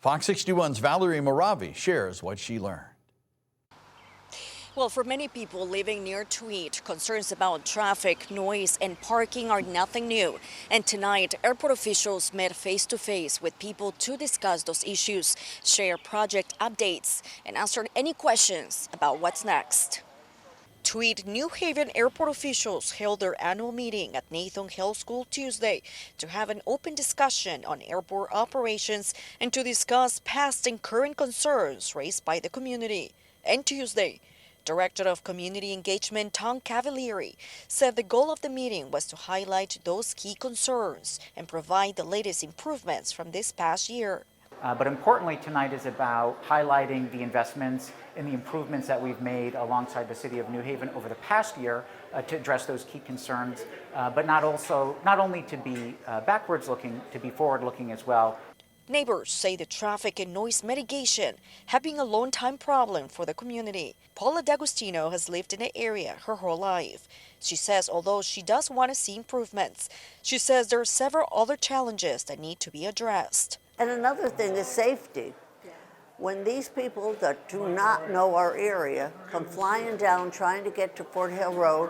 Fox 61's Valerie Moravi shares what she learned. Well, for many people living near Tweed, concerns about traffic, noise, and parking are nothing new. And tonight, airport officials met face-to-face with people to discuss those issues, share project updates, and answer any questions about what's next. Tweed New Haven airport officials held their annual meeting at Nathan Hill School Tuesday to have an open discussion on airport operations and to discuss past and current concerns raised by the community. And Tuesday, Director of Community Engagement Tom Cavalieri said the goal of the meeting was to highlight those key concerns and provide the latest improvements from this past year. But importantly, tonight is about highlighting the investments and the improvements that we've made alongside the City of New Haven over the past year to address those key concerns, but not only to be backwards looking, to be forward looking as well. Neighbors say the traffic and noise mitigation have been a long-time problem for the community. Paula D'Agostino has lived in the area her whole life. She says although she does want to see improvements, she says there are several other challenges that need to be addressed. And another thing is safety. When these people that do not know our area come flying down trying to get to Fort Hill Road,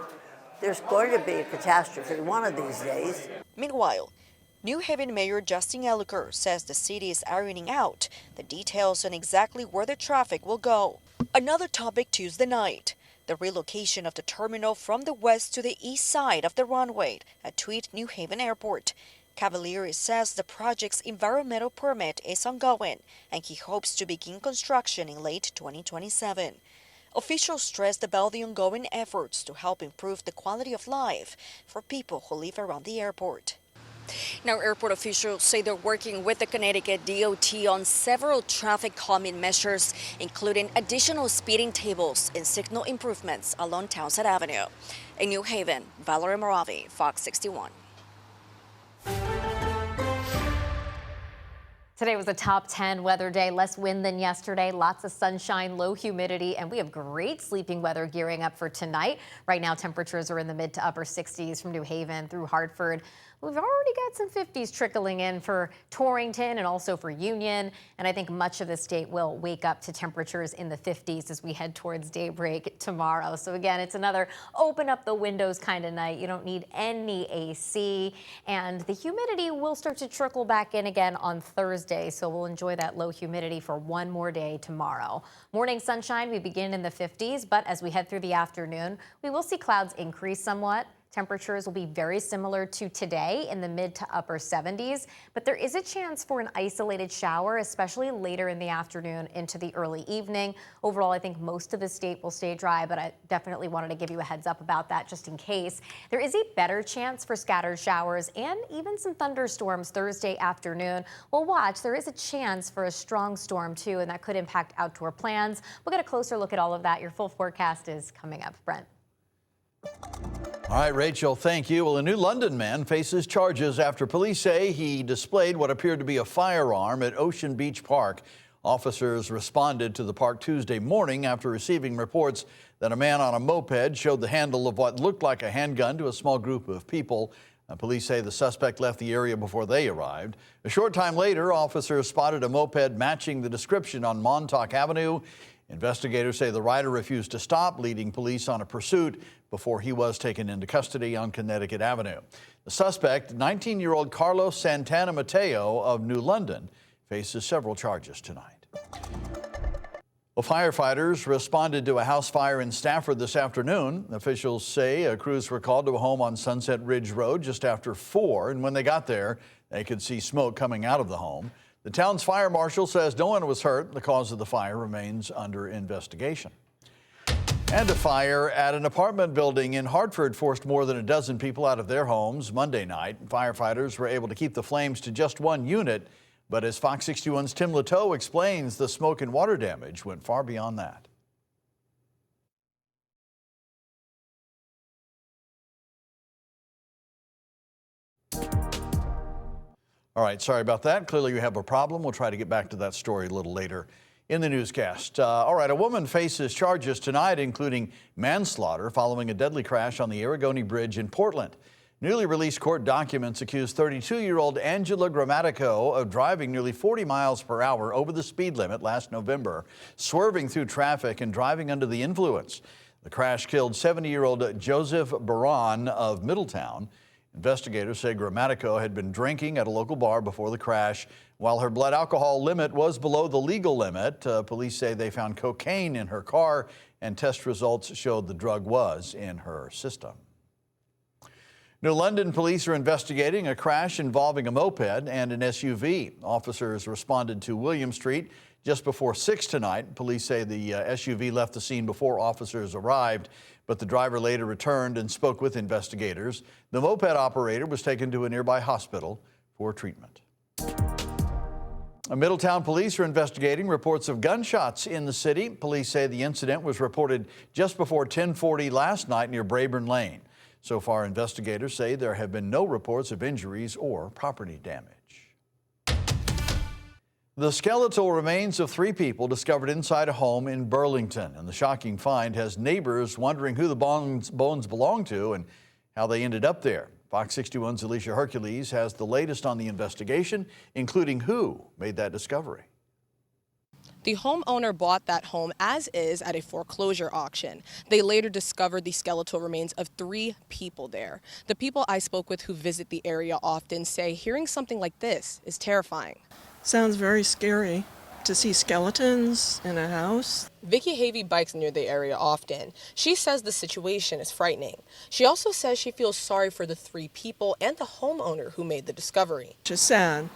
there's going to be a catastrophe one of these days. Meanwhile, New Haven Mayor Justin Elicker says the city is ironing out the details on exactly where the traffic will go. Another topic Tuesday night, the relocation of the terminal from the west to the east side of the runway at Tweed New Haven Airport. Cavalieri says the project's environmental permit is ongoing and he hopes to begin construction in late 2027. Officials stressed about the ongoing efforts to help improve the quality of life for people who live around the airport. Now, airport officials say they're working with the Connecticut DOT on several traffic calming measures, including additional speeding tables and signal improvements along Townsend Avenue. In New Haven, Valerie Moravi, Fox 61. Today was a top 10 weather day, less wind than yesterday, lots of sunshine, low humidity, and we have great sleeping weather gearing up for tonight. Right now, temperatures are in the mid to upper 60s from New Haven through Hartford. We've already got some 50s trickling in for Torrington and also for Union, and I think much of the state will wake up to temperatures in the 50s as we head towards daybreak tomorrow. So again, it's another open up the windows kind of night. You don't need any AC, and the humidity will start to trickle back in again on Thursday, so we'll enjoy that low humidity for one more day tomorrow. Morning sunshine, we begin in the 50s, but as we head through the afternoon, we will see clouds increase somewhat. Temperatures will be very similar to today in the mid to upper 70s, but there is a chance for an isolated shower, especially later in the afternoon into the early evening. Overall, I think most of the state will stay dry, but I definitely wanted to give you a heads up about that just in case. There is a better chance for scattered showers and even some thunderstorms Thursday afternoon. We'll watch. There is a chance for a strong storm too, and that could impact outdoor plans. We'll get a closer look at all of that. Your full forecast is coming up. Brent. All right, Rachel, thank you. Well, a New London man faces charges after police say he displayed what appeared to be a firearm at Ocean Beach Park. Officers responded to the park Tuesday morning after receiving reports that a man on a moped showed the handle of what looked like a handgun to a small group of people. Police say the suspect left the area before they arrived. A short time later, officers spotted a moped matching the description on Montauk Avenue. Investigators say the rider refused to stop, leading police on a pursuit before he was taken into custody on Connecticut Avenue. The suspect, 19-year-old Carlos Santana Mateo of New London, faces several charges tonight. Well, firefighters responded to a house fire in Stafford this afternoon. Officials say crews were called to a home on Sunset Ridge Road just after 4, and when they got there, they could see smoke coming out of the home. The town's fire marshal says no one was hurt. The cause of the fire remains under investigation. And a fire at an apartment building in Hartford forced more than a dozen people out of their homes Monday night. Firefighters were able to keep the flames to just one unit, but as Fox 61's Tim Latow explains, the smoke and water damage went far beyond that. All right, sorry about that. Clearly you have a problem. We'll try to get back to that story a little later in the newscast. All right, a woman faces charges tonight, including manslaughter following a deadly crash on the Aragoni Bridge in Portland. Newly released court documents accuse 32-year-old Angela Grammatico of driving nearly 40 miles per hour over the speed limit last November, swerving through traffic and driving under the influence. The crash killed 70-year-old Joseph Baran of Middletown. Investigators say Grammatico had been drinking at a local bar before the crash. While her blood alcohol limit was below the legal limit, police say they found cocaine in her car, and test results showed the drug was in her system. New London police are investigating a crash involving a moped and an SUV. Officers responded to William Street just before 6 tonight. Police say the SUV left the scene before officers arrived, but the driver later returned and spoke with investigators. The moped operator was taken to a nearby hospital for treatment. Middletown police are investigating reports of gunshots in the city. Police say the incident was reported just before 10:40 last night near Brayburn Lane. So far, investigators say there have been no reports of injuries or property damage. The skeletal remains of 3 people discovered inside a home in Burlington, and the shocking find has neighbors wondering who the bones belong to and how they ended up there. Fox 61's Alicia Hercules has the latest on the investigation, including who made that discovery. The homeowner bought that home as is at a foreclosure auction. They later discovered the skeletal remains of 3 people there. The people I spoke with who visit the area often say hearing something like this is terrifying. Sounds very scary to see skeletons in a house. Vicky Havey bikes near the area often. She says the situation is frightening. She also says she feels sorry for the 3 people and the homeowner who made the discovery. Just sad.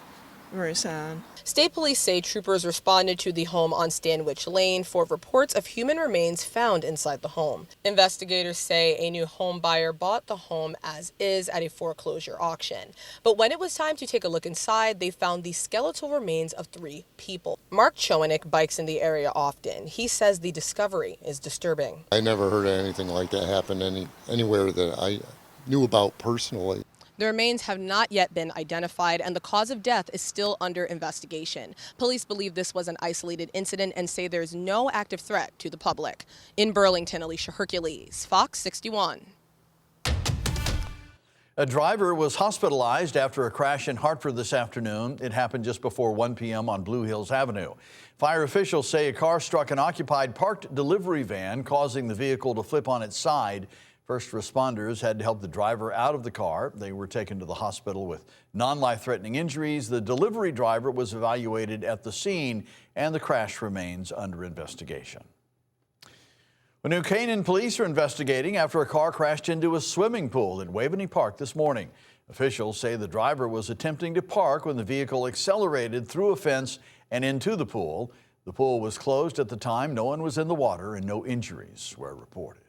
Very sad. State police say troopers responded to the home on Stanwich Lane for reports of human remains found inside the home. Investigators say a new home buyer bought the home as is at a foreclosure auction. But when it was time to take a look inside, they found the skeletal remains of 3 people. Mark Chowinik bikes in the area often. He says the discovery is disturbing. I never heard of anything like that happen anywhere that I knew about personally. The remains have not yet been identified, and the cause of death is still under investigation. Police believe this was an isolated incident and say there's no active threat to the public. In Burlington, Alicia Hercules, Fox 61. A driver was hospitalized after a crash in Hartford this afternoon. It happened just before 1 p.m. on Blue Hills Avenue. Fire officials say a car struck an occupied parked delivery van, causing the vehicle to flip on its side. First responders had to help the driver out of the car. They were taken to the hospital with non-life-threatening injuries. The delivery driver was evaluated at the scene, and the crash remains under investigation. New Canaan police are investigating after a car crashed into a swimming pool at Waveney Park this morning. Officials say the driver was attempting to park when the vehicle accelerated through a fence and into the pool. The pool was closed at the time. No one was in the water and no injuries were reported.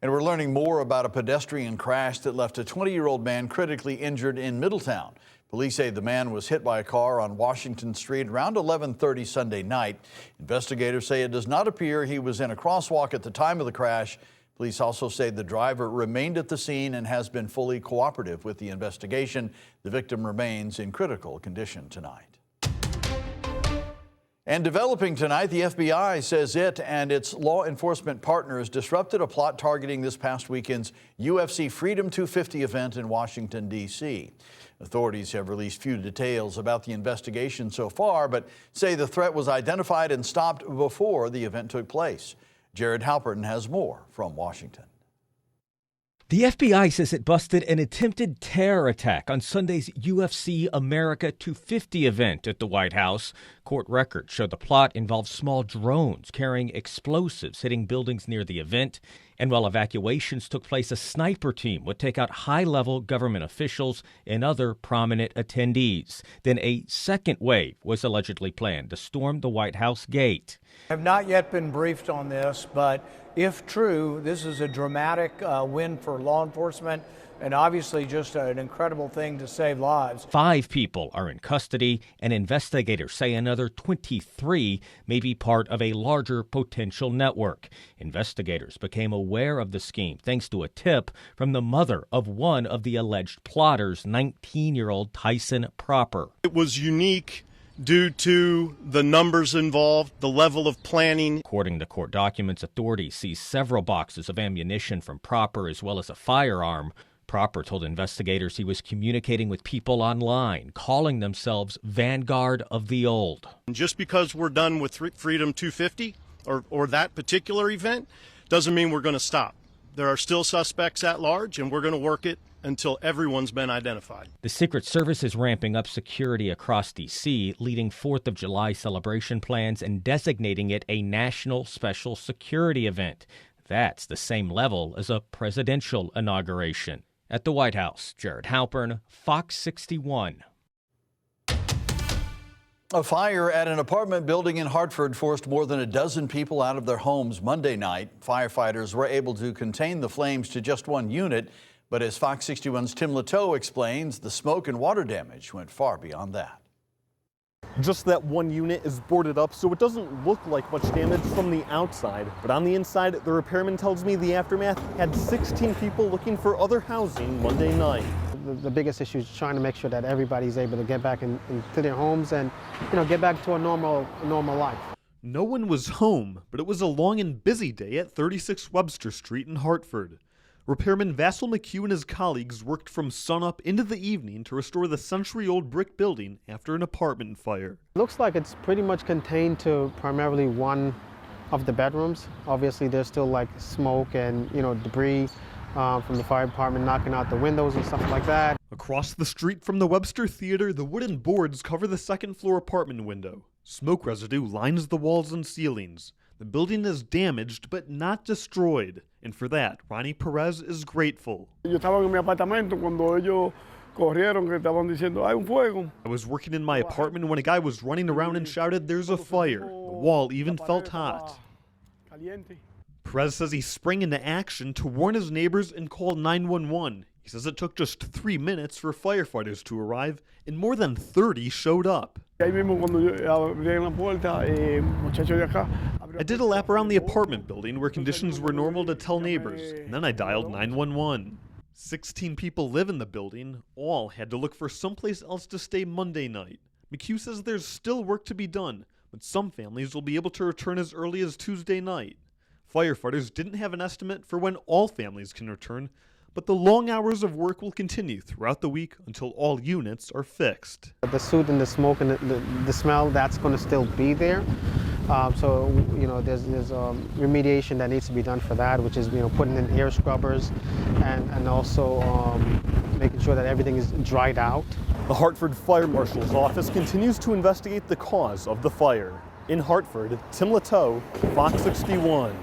And we're learning more about a pedestrian crash that left a 20-year-old man critically injured in Middletown. Police say the man was hit by a car on Washington Street around 11:30 Sunday night. Investigators say it does not appear he was in a crosswalk at the time of the crash. Police also say the driver remained at the scene and has been fully cooperative with the investigation. The victim remains in critical condition tonight. And developing tonight, the FBI says it and its law enforcement partners disrupted a plot targeting this past weekend's UFC Freedom 250 event in Washington, D.C. Authorities have released few details about the investigation so far, but say the threat was identified and stopped before the event took place. Jared Halpern has more from Washington. The FBI says it busted an attempted terror attack on Sunday's UFC America 250 event at the White House. Court records show the plot involved small drones carrying explosives hitting buildings near the event. And while evacuations took place, a sniper team would take out high-level government officials and other prominent attendees. Then a second wave was allegedly planned to storm the White House gate. I have not yet been briefed on this, but if true, this is a dramatic win for law enforcement and obviously just an incredible thing to save lives. 5 people are in custody, and investigators say another 23 may be part of a larger potential network. Investigators became aware of the scheme thanks to a tip from the mother of one of the alleged plotters, 19-year-old Tyson Proper. It was unique due to the numbers involved, the level of planning. According to court documents, authorities seized several boxes of ammunition from Proper as well as a firearm. Proper told investigators he was communicating with people online, calling themselves Vanguard of the Old. Just because we're done with Freedom 250 or that particular event doesn't mean we're going to stop. There are still suspects at large, and we're going to work it until everyone's been identified. The Secret Service is ramping up security across D.C., leading 4th of July celebration plans and designating it a national special security event. That's the same level as a presidential inauguration. At the White House, Jared Halpern, Fox 61. A fire at an apartment building in Hartford forced more than a dozen people out of their homes Monday night. Firefighters were able to contain the flames to just one unit, but as Fox 61's Tim Latow explains, the smoke and water damage went far beyond that. Just that one unit is boarded up, so it doesn't look like much damage from the outside. But on the inside, the repairman tells me the aftermath had 16 people looking for other housing Monday night. The biggest issue is trying to make sure that everybody's able to get back into their homes and, get back to a normal life. No one was home, but it was a long and busy day at 36 Webster Street in Hartford. Repairman Vassal McHugh and his colleagues worked from sunup into the evening to restore the century-old brick building after an apartment fire. Looks like it's pretty much contained to primarily one of the bedrooms. Obviously, there's still like smoke and, debris from the fire department knocking out the windows and stuff like that. Across the street from the Webster Theater, the wooden boards cover the second-floor apartment window. Smoke residue lines the walls and ceilings. The building is damaged but not destroyed, and for that, Ronnie Perez is grateful. I was working in my apartment when a guy was running around and shouted, "There's a fire." The wall even felt hot. Perez says he sprang into action to warn his neighbors and call 911. He says it took just 3 minutes for firefighters to arrive, and more than 30 showed up. I did a lap around the apartment building where conditions were normal to tell neighbors, and then I dialed 911. 16 people live in the building. All had to look for someplace else to stay Monday night. McHugh says there's still work to be done, but some families will be able to return as early as Tuesday night. Firefighters didn't have an estimate for when all families can return, but the long hours of work will continue throughout the week until all units are fixed. The soot and the smoke and the smell, that's going to still be there. So, there's remediation that needs to be done for that, which is, putting in air scrubbers and also making sure that everything is dried out. The Hartford Fire Marshal's office continues to investigate the cause of the fire. In Hartford, Tim Latow, Fox 61.